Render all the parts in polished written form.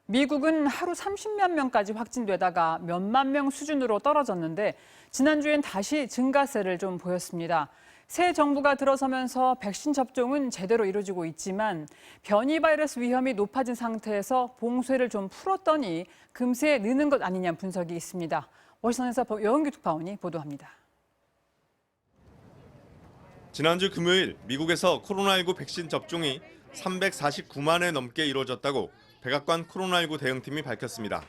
미국은 하루 30만 명까지 확진되다가 몇만 명 수준으로 떨어졌는데 지난주엔 다시 증가세를 좀 보였습니다. 새 정부가 들어서면서 백신 접종은 제대로 이루어지고 있지만 변이 바이러스 위험이 높아진 상태에서 봉쇄를 좀 풀었더니 금세 느는 것 아니냐는 분석이 있습니다. 워싱턴에서 여은규 특파원이 보도합니다. 지난주 금요일 미국에서 코로나19 백신 접종이 349만회 넘게 이루어졌다고 백악관 코로나19 대응팀이 밝혔습니다.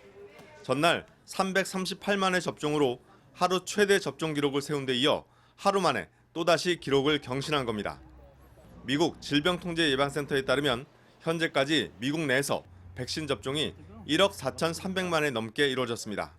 전날 338만회 접종으로 하루 최대 접종 기록을 세운 데 이어 하루 만에 또다시 기록을 경신한 겁니다. 미국 질병통제예방센터에 따르면 현재까지 미국 내에서 백신 접종이 1억 4,300만회 넘게 이루어졌습니다.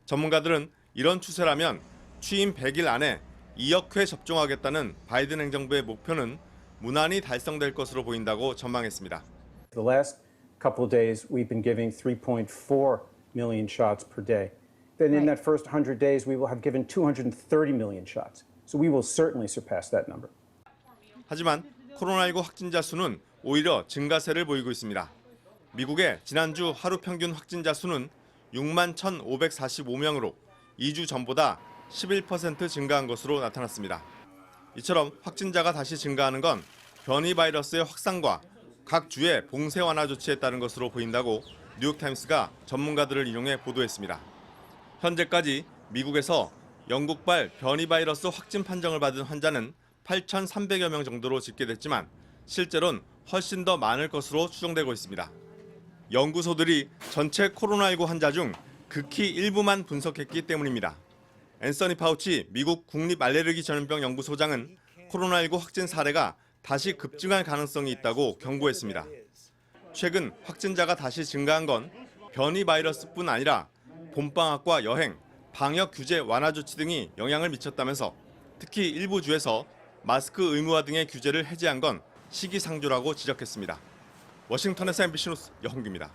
전문가들은 이런 추세라면 취임 100일 안에 2억 회 접종하겠다는 바이든 행정부의 목표는 무난히 달성될 것으로 보인다고 전망했습니다. The last couple of days we've been giving 3.4 million shots per day. Then in that first 100 days we will have given 230 million shots. So we will certainly surpass that number. 하지만 코로나19 확진자 수는 오히려 증가세를 보이고 있습니다. 미국의 지난주 하루 평균 확진자 수는 6만 1,545명으로 2주 전보다 11% 증가한 것으로 나타났습니다. 이처럼 확진자가 다시 증가하는 건 변이 바이러스의 확산과 각 주의 봉쇄 완화 조치에 따른 것으로 보인다고 뉴욕타임스가 전문가들을 인용해 보도했습니다. 현재까지 미국에서 영국발 변이 바이러스 확진 판정을 받은 환자는 8,300여 명 정도로 집계됐지만 실제로는 훨씬 더 많을 것으로 추정되고 있습니다. 연구소들이 전체 코로나19 환자 중 극히 일부만 분석했기 때문입니다. 앤서니 파우치 미국 국립알레르기 전염병 연구소장은 코로나19 확진 사례가 다시 급증할 가능성이 있다고 경고했습니다. 최근 확진자가 다시 증가한 건 변이 바이러스뿐 아니라 봄방학과 여행, 방역 규제 완화 조치 등이 영향을 미쳤다면서 특히 일부 주에서 마스크 의무화 등의 규제를 해제한 건 시기상조라고 지적했습니다. 워싱턴에서 MBC 뉴스 여홍규입니다.